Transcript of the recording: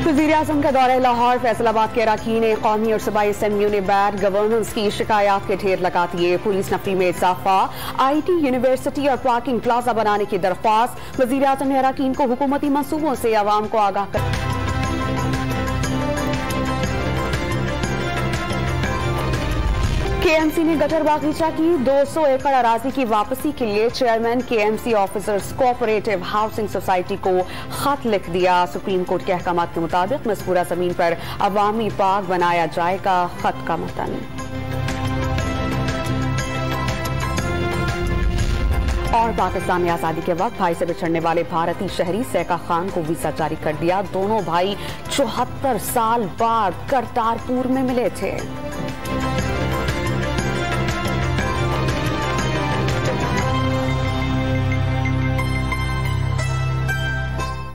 वज़ीर-ए-आज़म का दौरे लाहौर। फैसलाबाद के अरकान कौमी और सूबाई असम्बलियों ने बैड गवर्नेंस की शिकायत के ढेर लगा दिए। पुलिस नफरी में इजाफा, IT यूनिवर्सिटी और पार्किंग प्लाजा बनाने की दरख्वास्त। वज़ीर-ए-आज़म ने अरकान को हुकूमती मंसूबों से अवाम को आगाह कर KMC ने गटर बागीचा की 200 एकड़ अराजी की वापसी के लिए chairman KMC officers cooperative housing society को खत लिख दिया। सुप्रीम कोर्ट के अहकाम के मुताबिक मज़कूरा जमीन पर अवामी पार्क बनाया जाएगा। खत का मतन। और पाकिस्तान ने आजादी के वक्त भाई से बिछड़ने वाले भारतीय शहरी सैका खान को वीजा जारी कर दिया। दोनों भाई 74 साल बाद करतारपुर में मिले थे।